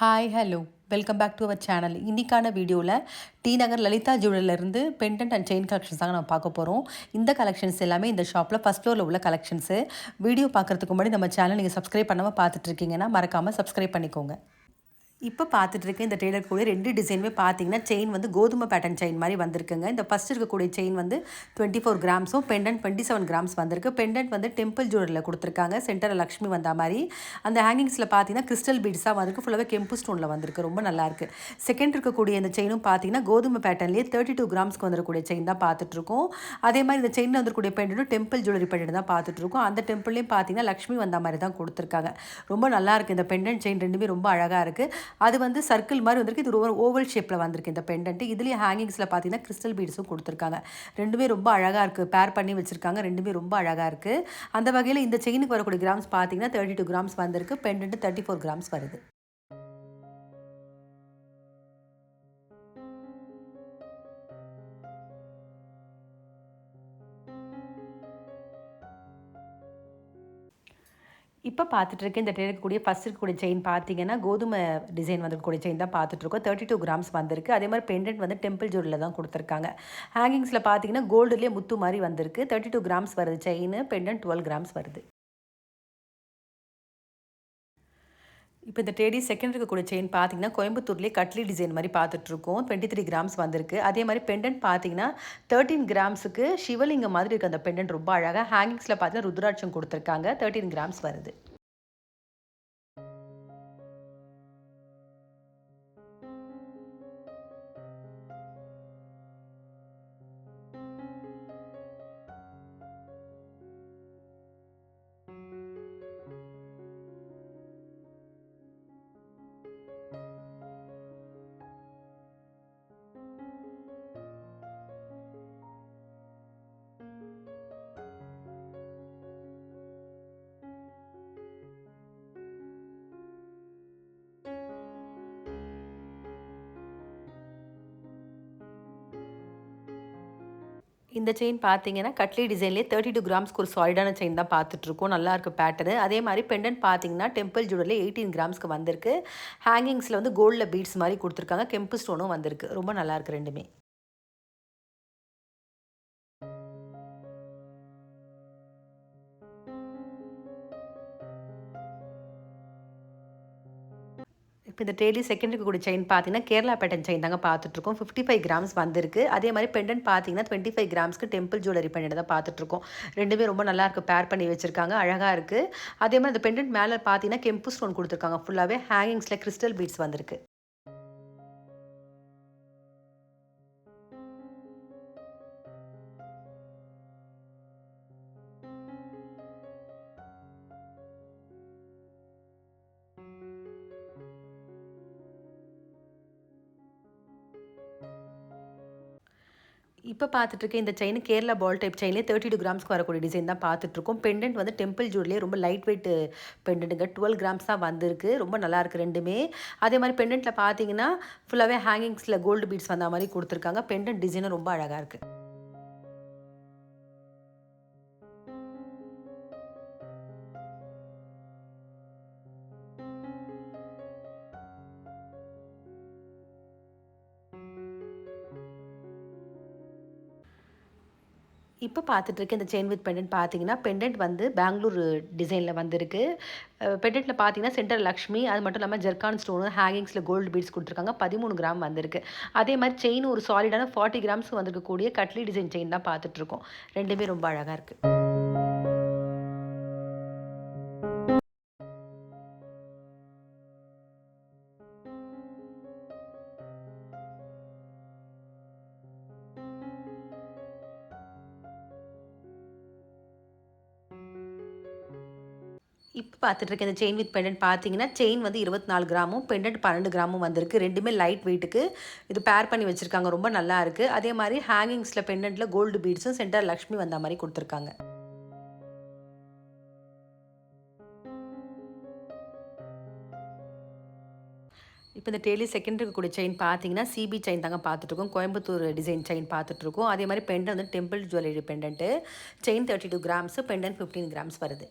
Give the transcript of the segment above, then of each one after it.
Hi hello welcome back to our channel. இன்றைக்கான வீடியோவில் டி நகர் லலிதா ஜுவல்லர்லேருந்து பெண்டன்ட் அண்ட் செயின் கலெக்ஷன்ஸ் தாங்க நம்ம பார்க்க போகிறோம். இந்த கலெக்ஷன்ஸ் எல்லாமே இந்த ஷாப்பில் ஃபஸ்ட் ஃப்ளோரில் உள்ள கலெக்ஷன்ஸு. வீடியோ பார்க்குறதுக்கு முன்னாடி நம்ம சேனல் நீங்கள் சப்ஸ்கிரைப் பண்ணாமல் பார்த்துட்டு இருக்கீங்கன்னா மறக்காமல் சப்ஸ்கிரைப் பண்ணிக்கோங்க. இப்போ பார்த்துட்டு இருக்க இந்த டெய்லர் கூட 2 டிசைனுமே பார்த்தீங்கன்னா செயின் வந்து கோதுமை பேட்டர்ன் செயின் மாதிரி வந்திருக்குங்க. இந்த ஃபஸ்ட் இருக்கக்கூடிய செயின் வந்து 24 கிராம்ஸும் பெண்டன்ட் 27 கிராம்ஸ் வந்திருக்கு. பெண்டன்ட் வந்து டெம்பிள் ஜுவல்லரில் கொடுத்துருக்காங்க. சென்டரில் லக்ஷ்மி வந்த மாதிரி. அந்த ஹேங்கிங்ஸில் பார்த்தீங்கன்னா கிறிஸ்டல் பீட்ஸாக வந்திருக்கு. ஃபுல்லாகவே கெம்பு ஸ்டோனில் வந்திருக்கு. ரொம்ப நல்லாயிருக்கு. செகண்ட் இருக்கக்கூடிய இந்த செயினும் பார்த்தீங்கன்னா கோதுமை பேட்டர்ன்லேயே 32 கிராம்ஸ்க்கு வந்துருக்கூடிய செயின் தான் பார்த்துட்ருக்கோம். அதே மாதிரி இந்த செயினில் வந்துருக்கூடிய பெண்டன்ட்டும் டெம்பிள் ஜுவல்லரி பெண்டன்ட் தான் பார்த்துட்ருக்கோம். அந்த டெம்பிள்லேயும் பார்த்தீங்கன்னா லக்ஷ்மி வந்த மாதிரி தான் கொடுத்துருக்காங்க. ரொம்ப நல்லாயிருக்கு. இந்த பெண்டன்ட் செயின் ரெண்டுமே ரொம்ப அழகாக இருக்குது. அது வந்து சர்க்கிள் மாதிரி வந்திருக்கு. இது ஒரு ஓவல் ஷேப்பில் வந்திருக்கு இந்த பெண்டன்ட். இதுலேயே ஹேங்கிங்ஸில் பார்த்தீங்கன்னா கிறிஸ்டல் பீட்ஸும் கொடுத்துருக்காங்க. ரெண்டுமே ரொம்ப அழகாக இருக்குது. பேர் பண்ணி வச்சுருக்காங்க. ரெண்டுமே ரொம்ப அழகாக இருக்குது. அந்த வகையில் இந்த செயினுக்கு வரக்கூடிய கிராம்ஸ் பார்த்தீங்கன்னா 32 கிராம்ஸ் வந்திருக்கு. பெண்டன்ட் 34 கிராம்ஸ் வருது. இப்போ பார்த்துட்ருக்க இந்த இருக்கக்கூடிய ஃபஸ்ட் இருக்கக்கூடிய செயின் பார்த்தீங்கன்னா கோதுமை டிசைன் வந்துருக்கக்கூடிய செயின் தான் பார்த்துட்ருக்கோம். 32 கிராம்ஸ் வந்திருக்கு. அதே மாதிரி பெண்டன்ட் வந்து டெம்பிள் ஜுவல்லில் தான் கொடுத்துருக்காங்க. ஹேங்கிங்ஸில் பார்த்தீங்கன்னா கோல்டுலேயே முத்து மாதிரி வந்திருக்கு. 32 கிராம்ஸ் வருது செயின். பெண்டன்ட் 12 கிராம்ஸ் வருது. இப்போ இந்த டேடி செகண்ட் இருக்கக்கூடிய செயின் பார்த்தீங்கன்னா கோயம்புத்தூர்லேயே கட்லி டிசைன் மாதிரி பார்த்துட்ருக்கோம். 23 கிராம்ஸ் வந்திருக்கு. அதே மாதிரி பெண்டன்ட் பார்த்தீங்கன்னா 13 கிராம்ஸுக்கு சிவலிங்கம் மாதிரி இருக்குது. அந்த பெண்டன்ட் ரொம்ப அழகாக ஹேங்கிங்ஸில் பார்த்தீங்கன்னா ருத்ராட்சம் கொடுத்துருக்காங்க. 13 கிராம்ஸ் வருது. இந்த செயின் பார்த்தீங்கன்னா கட்லி டிசைன்லேயே 32 கிராம்ஸ்க்கு ஒரு சாலிடான செயின் தான் பார்த்துட்ருக்கோம். நல்லாயிருக்கு பேட்டர்னு. அதே மாதிரி பெண்டன்ட் பார்த்தீங்கன்னா டெம்பிள் ஜுவல்லரில் 18 கிராம்ஸ்க்கு வந்திருக்கு. ஹேங்கிங்ஸில் வந்து கோல்டில் பீட்ஸ் மாதிரி கொடுத்துருக்காங்க. கெம்பு ஸ்டோனும் வந்திருக்கு. ரொம்ப நல்லாயிருக்கு ரெண்டுமே. இப்போ இந்த டெய்லி செகண்ட் இருக்கக்கூடிய செயின் பார்த்தீங்கன்னா கேரளா பேட்டன் செயின் தாங்க பார்த்துட்ருக்கோம். 55 கிராம்ஸ் வந்திருக்கு. அதே மாதிரி பெண்டன்ட் பார்த்தீங்கன்னா 25 கிராம்ஸ்க்கு டெம்பிள் ஜுவல்லரி பெண்டன்ட் தான் பார்த்துட்ருக்கோம். ரெண்டுமே ரொம்ப நல்லாயிருக்கு. பேர் பண்ணி வச்சுருக்காங்க. அழகாக இருக்குது. அதே மாதிரி இந்த பெண்டன்ட் மேலே பார்த்தீங்கன்னா கெம்பு ஸ்டோன் கொடுத்துருக்காங்க. ஃபுல்லாகவே ஹேங்கிங்ஸில் கிறிஸ்டல் பீட்ஸ் வந்திருக்கு. இப்போ பார்த்துட்ருக்க இந்த செயின் கேரளா பால் டைப் செயின்லேயே 32 கிராம்ஸ்க்கு வரக்கூடிய டிசைன் தான் பார்த்துட்ருக்கோம். பெண்டன்ட் வந்து டெம்பிள் ஜுவல்லியே ரொம்ப லைட் வெயிட் பெண்டன்ட்டுங்க. 12 கிராம்ஸ் தான் வந்திருக்கு. ரொம்ப நல்லாயிருக்கு ரெண்டுமே. அதே மாதிரி பெண்டன்ட்டில் பார்த்தீங்கன்னா ஃபுல்லாகவே ஹேங்கிங்ஸில் கோல்டு பீட்ஸ் வந்த மாதிரி கொடுத்துருக்காங்க. பெண்டன்ட் டிசைனும் ரொம்ப அழகாக இருக்குது. இப்போ பார்த்துட்ருக்க இந்த செயின் வித் பெண்டன்ட் பார்த்தீங்கன்னா பெண்டன்ட் வந்து பெங்களூர் டிசைனில் வந்திருக்கு. பெண்டன்ட்டில் பார்த்தீங்கன்னா சென்டர் லக்ஷ்மி, அது மட்டும் இல்லாமல் ஜெர்கான் ஸ்டோனு, ஹேங்கிங்ஸில் கோல்டு பீட்ஸ் கொடுத்துருக்காங்க. 13 கிராம் வந்திருக்கு. அதே மாதிரி செயின் ஒரு சாலிடான 40 கிராம்ஸ் வந்திருக்கக்கூடிய கட்லி டிசைன் செயின் தான் பார்த்துட்ருக்கோம். ரெண்டுமே ரொம்ப அழகாக இருக்குது. இப்போ பார்த்துட்ருக்க இந்த செயின் வித் பெண்டன்ட் பார்த்தீங்கன்னா செயின் வந்து 24 கிராமும் பெண்டன்ட் 12 கிராமும் வந்திருக்கு. ரெண்டுமே லைட் வெயிட்டுக்கு இது பேர் பண்ணி வச்சுருக்காங்க. ரொம்ப நல்லா இருக்குது. அதே மாதிரி ஹேங்கிங்ஸில் பெண்டன்ட்டில் கோல்டு பீட்ஸும் சென்டர் லக்ஷ்மி வந்த மாதிரி கொடுத்துருக்காங்க. இப்போ இந்த டெய்லி செகண்ட் இருக்கக்கூடிய செயின் பார்த்தீங்கன்னா சிபி செயின் தாங்க பார்த்துட்ருக்கோம். கோயம்புத்தூர் டிசைன் செயின் பார்த்துட்ருக்கோம். அதே மாதிரி பெண்டன்ட் வந்து temple jewellery pendant. Chain 32 grams, pendant 15 grams வருது.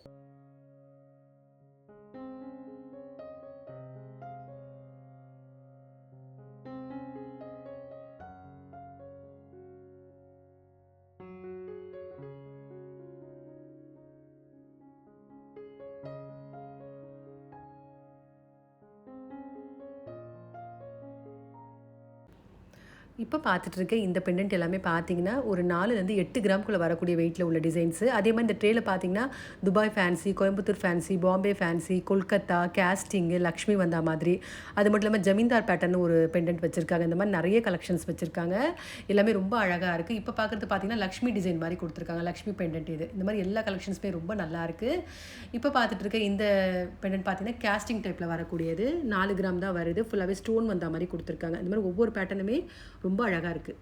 இப்போ பார்த்துட்டு இருக்க இந்த பெண்டன்ட் எல்லாமே பார்த்தீங்கன்னா, ஒரு 4லேருந்து 8 கிராம்குள்ள வரக்கூடிய வெயிட்ல உள்ள டிசைன்ஸு. அதே மாரி இந்த ட்ரேல பார்த்தீங்கன்னா, Dubai fancy, Coimbatore fancy, Bombay fancy, Kolkata, casting, Lakshmi வந்தா மாதிரி, அது மட்டும் இல்லாம ஜமீன்தார் பேட்டர்ன்னு ஒரு பெண்டன்ட் வச்சிருக்காங்க. இந்த மாரி நெறைய கலெக்ஷன்ஸ் வச்சிருக்காங்க. எல்லாமே ரொம்ப அழகா இருக்கு. இப்போ பார்க்குறது பார்த்தீங்கன்னா, லக்ஷ்மி டிசைன் மாரி குடுத்துருக்காங்க. லக்ஷ்மி பெண்டன்ட் இது. இந்த மாரி எல்லா கலெக்ஷன்ஸுமே ரொம்ப நல்லாயிருக்கு. இப்போ பார்த்துட்டு இருக்க இந்த பெண்டன்ட் பார்த்தீங்கன்னா, கேஸ்டிங் டைப்ல வரக்கூடியது. 4 கிராம் தான் வருது. ஃபுல்லாவே ஸ்டோன் வந்தா மாரி குடுத்துருக்காங்க. இந்த மாரி ஒவ்வொரு பேட்டர்னுமே ரொம்ப அழகா இருக்கு.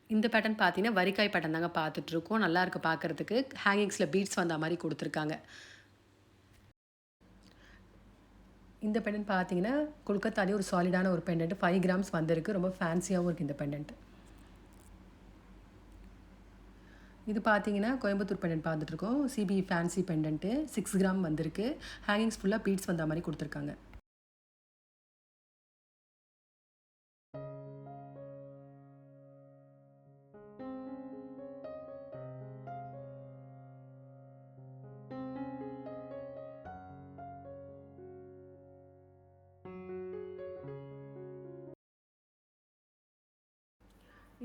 இந்த பேட்டர்ன் பார்த்தீங்கன்னா, வரிக்காய் பேட்டர்ன் தாங்க பார்த்துட்ருக்கோம். நல்லா இருக்கு பார்க்கறதுக்கு. ஹேங்கிங்ஸ்ல பீட்ஸ் வந்தா மாரி குடுத்துருக்காங்க. இந்த பெண்டன்ட் பார்த்தீங்கன்னா, கொல்கத்தாலயே ஒரு சாலிடான ஒரு பெண்டன்ட் 5 கிராம்ஸ் வந்திருக்கு. ரொம்ப ஃபேன்சியாவும் இருக்கு இந்த பெண்டன்ட். இது பார்த்தீங்கன்னா, கோயம்புத்தூர் பெண்டன்ட் பார்த்துட்ருக்கோம். சிபி ஃபேன்சி பெண்டன்ட்டு 6 கிராம் வந்திருக்கு. ஹேங்கிங்ஸ் ஃபுல்லா பீட்ஸ் வந்தா மாரி குடுத்துருக்காங்க.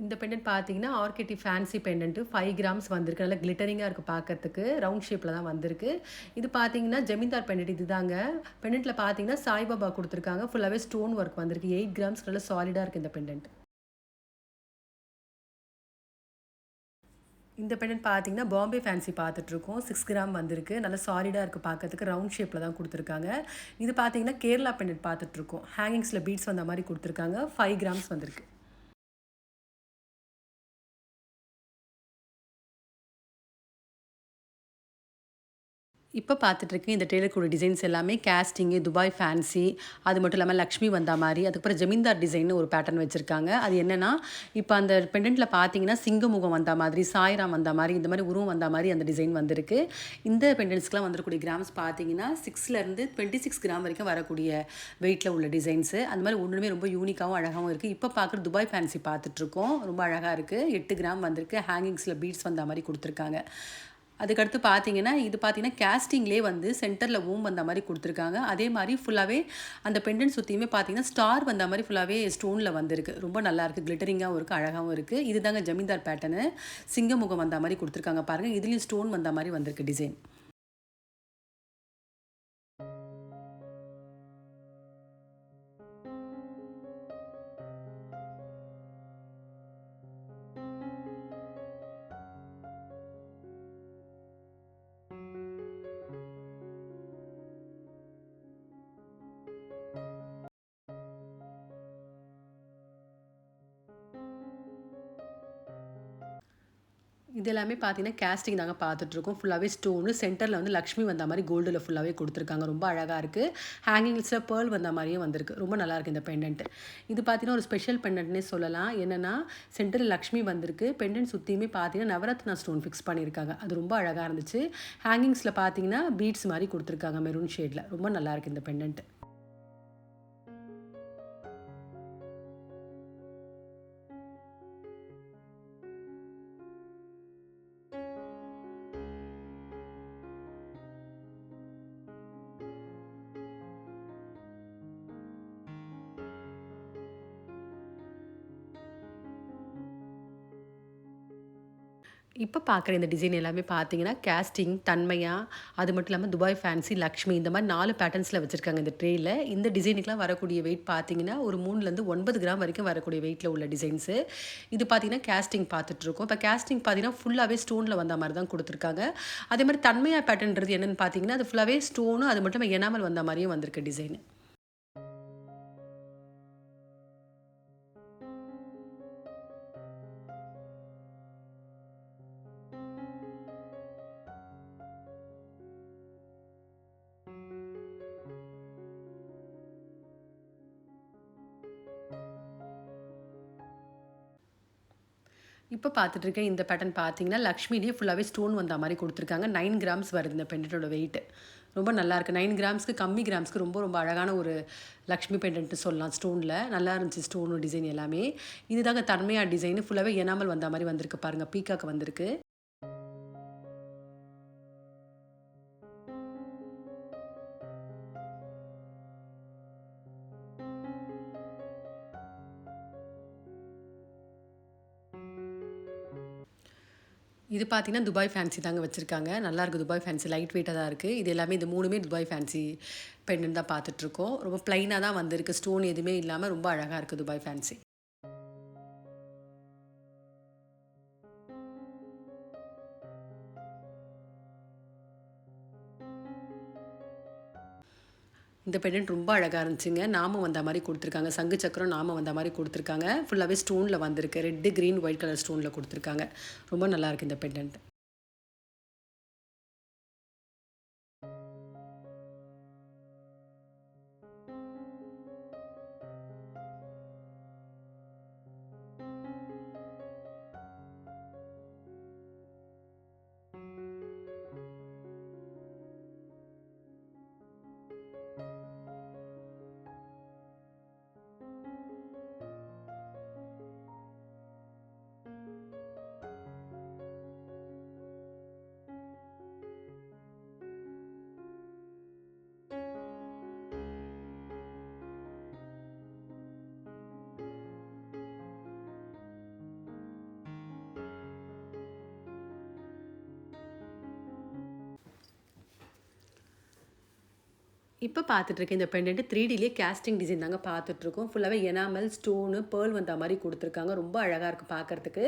இந்த பெண்டன்ட் பார்த்தீங்கன்னா, ஆர்கிட்டி ஃபேன்சி பெண்டன்ட் 5 கிராம்ஸ் வந்திருக்கு. நல்லா கிளிட்டரிங்கா இருக்கு பார்க்கறதுக்கு. ரவுண்ட் ஷேப்ல தான் வந்திருக்கு. இது பார்த்தீங்கன்னா, ஜமீன்தார் பெண்டன்ட் இதுதாங்க. பெண்டன்ட்ல பார்த்தீங்கன்னா, சாய்பாபா குடுத்துருக்காங்க. ஃபுல்லாவே ஸ்டோன் ஒர்க் வந்திருக்கு. 8 கிராம்ஸ் நல்லா சாலிடா இருக்கு இந்த பெண்டன்ட். இந்த பெண்டன்ட் பார்த்தீங்கன்னா, பாம்பே ஃபேன்சி பார்த்துட்ருக்கோம். 6 கிராம் வந்திருக்கு. நல்லா சாலிடா இருக்கு பார்க்கறதுக்கு. ரவுண்ட் ஷேப்ல தான் குடுத்துருக்காங்க. இது பார்த்தீங்கன்னா, கேரளா பெண்டன்ட் பார்த்துட்ருக்கோம். ஹேங்கிங்ஸ்ல பீட்ஸ் வந்த மாரி குடுத்துருக்காங்க. 5 கிராம்ஸ் வந்திருக்கு. இப்போ பார்த்துட்ருக்கேன் இந்த டெய்லருக்குள்ள டிசைன்ஸ் எல்லாமே கேஸ்டிங்கு, துபாய் ஃபேன்சி, அது மட்டும் இல்லாம லக்ஷ்மி வந்தா மாரி, அதுக்கப்புறம் ஜமீன்தார் டிசைன்னு ஒரு பேட்டர்ன் வச்சிருக்காங்க. அது என்னன்னா, இப்ப அந்த பெண்டன்ட்ல பார்த்தீங்கன்னா, சிங்க முகம் வந்தா மாதிரி, சாய்ராம் வந்தா மாரி, இந்த மாரி உருவம் வந்தா மாரி அந்த டிசைன் வந்திருக்கு. இந்த பெண்டன்ட்ஸ்க்குலாம் வந்துருக்கூடிய கிராம்ஸ் பார்த்தீங்கன்னா, 6லேருந்து 26 கிராம் வரைக்கும் வரக்கூடிய வெயிட்ல உள்ள டிசைன்ஸு. அந்த மாரி ஒண்ணுமே ரொம்ப யூனிக்காவும், அழகாவும் இருக்கு. இப்ப பார்க்குறது துபாய் ஃபேன்சி பார்த்துட்ருக்கோம். ரொம்ப அழகா இருக்கு. 8 கிராம் வந்திருக்கு. ஹேங்கிங்ஸ்ல பீட்ஸ் வந்தா மாரி குடுத்துருக்காங்க. அதுக்கடுத்து பார்த்தீங்கன்னா, இது பார்த்தீங்கன்னா, கேஸ்டிங்லேயே வந்து சென்டர்ல ஓம் வந்த மாரி குடுத்துருக்காங்க. அதே மாரி ஃபுல்லாவே அந்த பெண்டன்ட் சுத்தியுமே பார்த்தீங்கன்னா, ஸ்டார் வந்த மாரி ஃபுல்லாவே ஸ்டோன்ல வந்திருக்கு. ரொம்ப நல்லாயிருக்கு. கிளிட்டரிங்காவும் இருக்கு, அழகாவும் இருக்கு. இதுதாங்க ஜமீன்தார் பேட்டர்னு. சிங்க முகம் வந்தா மாரி குடுத்துருக்காங்க பாருங்க. இதுலயும் ஸ்டோன் வந்தா மாரி வந்திருக்கு டிசைன். இது எல்லாமே பார்த்தீங்கன்னா, கேஸ்டிங் தாங்க பார்த்துட்ருக்கோம். ஃபுல்லாவே ஸ்டோனு. சென்டர்ல வந்து லக்ஷ்மி வந்தா மாரி கோல்டுல ஃபுல்லாவே குடுத்துருக்காங்க. ரொம்ப அழகா இருக்கு. ஹேங்கிங்ஸ்ல பேர்ல் வந்தா மாரியும் வந்திருக்கு. ரொம்ப நல்லாயிருக்கு இந்த பெண்டன்ட். இது பார்த்தீங்கன்னா, ஒரு ஸ்பெஷல் பெண்டன்ட்னே சொல்லலாம். என்னன்னா, சென்டர்ல லக்ஷ்மி வந்திருக்கு. பெண்டன்ட் சுத்தியுமே பார்த்தீங்கன்னா, நவரத்னா ஸ்டோன் ஃபிக்ஸ் பண்ணியிருக்காங்க. அது ரொம்ப அழகா இருந்துச்சு. ஹேங்கிங்ஸ்ல பார்த்தீங்கன்னா, பீட்ஸ் மாரி குடுத்துருக்காங்க மெரூன் ஷேட்ல. ரொம்ப நல்லாயிருக்கு இந்த பெண்டன்ட். இப்ப பார்க்குற இந்த டிசைன் எல்லாமே பார்த்தீங்கன்னா, கேஸ்டிங், தன்மையா, அது மட்டும் இல்லாம துபாய் ஃபேன்சி, லக்ஷ்மி இந்த மாரி 4 பேட்டர்ன்ஸ்ல வச்சிருக்காங்க இந்த ட்ரேல. இந்த டிசைனுக்குலாம் வரக்கூடிய வெயிட் பார்த்தீங்கன்னா, ஒரு 3லேருந்து 9 கிராம் வரைக்கும் வரக்கூடிய வெயிட்ல உள்ள டிசைன்ஸு. இது பார்த்தீங்கன்னா, கேஸ்டிங் பார்த்துட்ருக்கோம். இப்ப கேஸ்டிங் பார்த்தீங்கன்னா, ஃபுல்லாவே ஸ்டோன்ல வந்த மாரி தான் குடுத்துருக்காங்க. அதே மாரி தன்மையா பேட்டர்ன்றது என்னன்னு பார்த்தீங்கன்னா, அது ஃபுல்லாவே ஸ்டோனு, அது மட்டும் இல்லாம எனாமல் வந்த மாரியும் வந்திருக்கு டிசைனு. இப்ப பார்த்துட்டு இருக்க இந்த பேட்டர்ன் பார்த்தீங்கன்னா, லக்ஷ்மிலயே ஃபுல்லாவே ஸ்டோன் வந்தா மாரி குடுத்துருக்காங்க. 9 கிராம்ஸ் வருது இந்த பெண்டன்ட்டோட வெயிட். ரொம்ப நல்லாயிருக்கு. 9 கிராம்ஸ்க்கு கம்மி கிராம்ஸ்க்கு ரொம்ப ரொம்ப அழகான ஒரு லக்ஷ்மி பெண்டன்ட்ன்னு சொல்லலாம் ஸ்டோன்ல. நல்லா இருந்துச்சு ஸ்டோனு டிசைன் எல்லாமே. இதுதாங்க தன்மையா டிசைனு. ஃபுல்லாவே எனாமல் வந்தா மாரி வந்திருக்கு பாருங்க. பீகாக் வந்திருக்கு. இது பார்த்தீங்கன்னா துபாய் ஃபேன்சி தாங்க வச்சுருக்காங்க. நல்லாயிருக்கு துபாய் ஃபேன்சி லைட் வெயிட்டாக தான் இருக்குது. இது எல்லாமே இந்த 3மே துபாய் ஃபேன்சி பெண்டன்ட் தான் பார்த்துட்ருக்கோம். ரொம்ப ப்ளைனாக தான் வந்திருக்கு. ஸ்டோன் எதுவுமே இல்லாமல் ரொம்ப அழகாக இருக்குது துபாய் ஃபேன்சி. இந்த பெண்டன்ட் ரொம்ப அழகாக இருந்துச்சுங்க. நாமம் வந்த மாதிரி கொடுத்துருக்காங்க. சங்கு சக்கரம் நாமம் வந்த மாதிரி கொடுத்துருக்காங்க. ஃபுல்லாகவே ஸ்டோனில் வந்திருக்கு. ரெட்டு, க்ரீன், ஒயிட் கலர் ஸ்டோனில் கொடுத்துருக்காங்க. ரொம்ப நல்லாயிருக்கு இந்த பெண்டன்ட். இப்போ பார்த்துட்ருக்கேன் இந்த பெண்டன்ட் 3Dலேயே கேஸ்டிங் டிசைன் தாங்க பார்த்துட்ருக்கோம். ஃபுல்லாகவே எனாமல், ஸ்டோனு, பேர்ல் வந்த மாதிரி கொடுத்துருக்காங்க. ரொம்ப அழகாக இருக்குது பார்க்குறதுக்கு.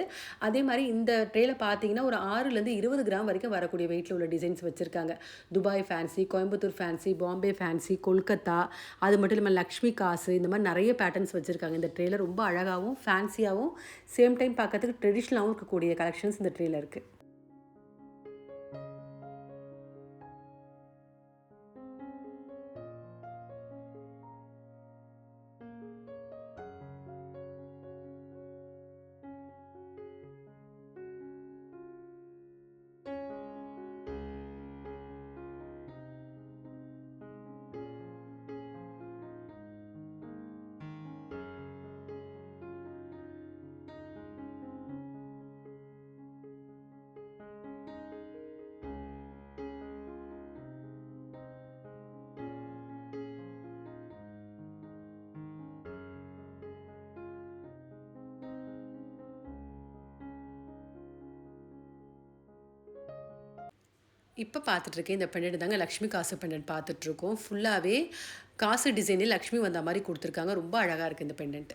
அதே மாதிரி இந்த ட்ரேல பார்த்தீங்கன்னா ஒரு 6லேருந்து 20 கிராம் வரைக்கும் வரக்கூடிய வெயிட்டில் உள்ள டிசைன்ஸ் வச்சுருக்காங்க. Dubai fancy, Coimbatore fancy, Bombay fancy, Kolkata, அது மட்டும் இல்லாமல் லக்ஷ்மி காசு, இந்த மாதிரி நிறைய பேட்டர்ன்ஸ் வச்சுருக்காங்க. இந்த ட்ரேல ரொம்ப அழகாகவும் ஃபேன்சியாகவும் சேம் டைம் பார்க்கறதுக்கு ட்ரெடிஷ்னலாகவும் இருக்கக்கூடிய கலெக்ஷன்ஸ் இந்த ட்ரேல இருக்குது. இப்போ பார்த்துட்ருக்கேன் இந்த பெண்டன்ட் தாங்க லக்ஷ்மி காசு பெண்டன்ட் பார்த்துட்ருக்கோம். ஃபுல்லாகவே காசு டிசைனே லக்ஷ்மி வந்த மாதிரி கொடுத்துருக்காங்க. ரொம்ப அழகாக இருக்குது இந்த பெண்டன்ட்.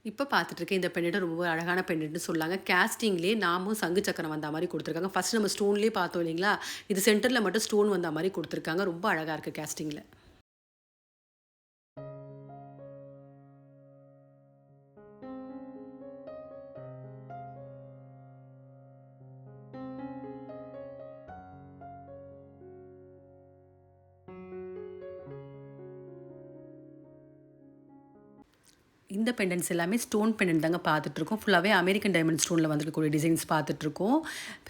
இப்போ பார்த்துட்ருக்கேன் இந்த பெண்டன்ட் ரொம்ப அழகான பெண்டன்ட்னு சொல்லாங்க. கேஸ்டிங்லேயே நாமும் சங்கு சக்கரம் வந்த மாதிரி கொடுத்துருக்காங்க. ஃபஸ்ட் நம்ம ஸ்டோன்லேயே பார்த்தோம் இல்லைங்களா? இது சென்டரில் மட்டும் ஸ்டோன் வந்த மாதிரி கொடுத்துருக்காங்க. ரொம்ப அழகாக இருக்குது கேஸ்டிங்கில். இந்த பெண்டன்ட்ஸ் எல்லாமே ஸ்டோன் பெண்டன்ட் தாங்க பார்த்துட்ருக்கோம். ஃபுல்லாகவே அமெரிக்கன் டைமண்ட் ஸ்டோனில் வந்துருக்கக்கூடிய டிசைன்ஸ் பார்த்துட்ருக்கோம்.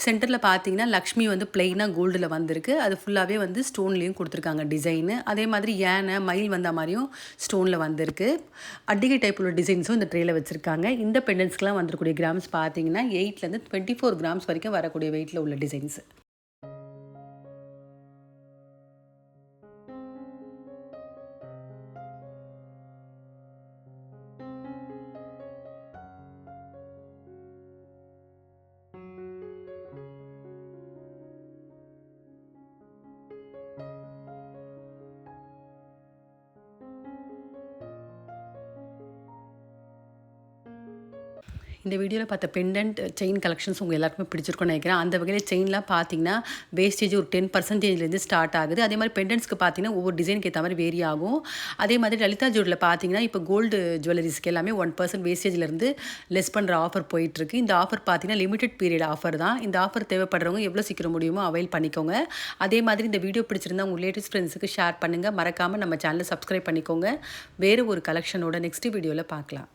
சென்டரில் பார்த்தீங்கன்னா லக்ஷ்மி வந்து ப்ளெயினாக கோல்டில் வந்திருக்கு. அது ஃபுல்லாகவே வந்து ஸ்டோன்லேயும் கொடுத்துருக்காங்க டிசைனு. அதே மாதிரி யானை, மயில் வந்த மாதிரியும் ஸ்டோனில் வந்திருக்கு. அட்டிகை டைப் உள்ள டிசைன்ஸும் இந்த ட்ரேயில் வச்சுருக்காங்க. இந்த பெண்டன்ட்ஸ்க்கெலாம் வந்துருக்கூடிய கிராம்ஸ் பார்த்தீங்கன்னா 8லேருந்து 24 கிராம்ஸ் வரைக்கும் வரக்கூடிய வெயிட்டில் உள்ள டிசைன்ஸ். இந்த வீடியோவில் பார்த்த பெண்டன்ட் செயின் கலெக்ஷன்ஸ் உங்கள் எல்லாருக்குமே பிடிச்சிருக்கும்னு நினைக்கிறேன். அந்த வகையில் செயின்லாம் பார்த்தீங்கன்னா வேஸ்டேஜ் ஒரு 10% ஸ்டார்ட் ஆகுது. அதே மாதிரி பெண்டன்ட்ஸ்க்கு பார்த்தீங்கன்னா ஒவ்வொரு டிசைனுக்கு ஏற்ற மாதிரி வேரி ஆகும். அதே மாதிரி லலிதா ஜுவல்ல பார்த்தீங்கன்னா இப்போ கோல்டு ஜுவல்லரிஸ்க்கு எல்லாமே 1% வேஸ்டேஜ்லேருந்து லெஸ் பண்ணுற ஆஃபர் போயிட்டுருக்கு. இந்த ஆஃபர் பார்த்தீங்கன்னா லிமிடெட் பீரியட் ஆஃபர் தான். இந்த ஆஃபர் தேவைப்படுறவங்க எவ்வளோ சீக்கிரம் முடியுமோ அவைல் பண்ணிக்கோங்க. அதே மாதிரி இந்த வீடியோ பிடிச்சிருந்தா உங்கள் ரிலேட்டிவ்ஸ் ஃப்ரெண்ட்ஸுக்கு ஷேர் பண்ணுங்கள். மறக்காமல் நம்ம சேனலை சப்ஸ்கிரைப் பண்ணிக்கோங்க. வேறு ஒரு கலெக்ஷனோட நெக்ஸ்ட் வீடியோவில் பார்க்கலாம்.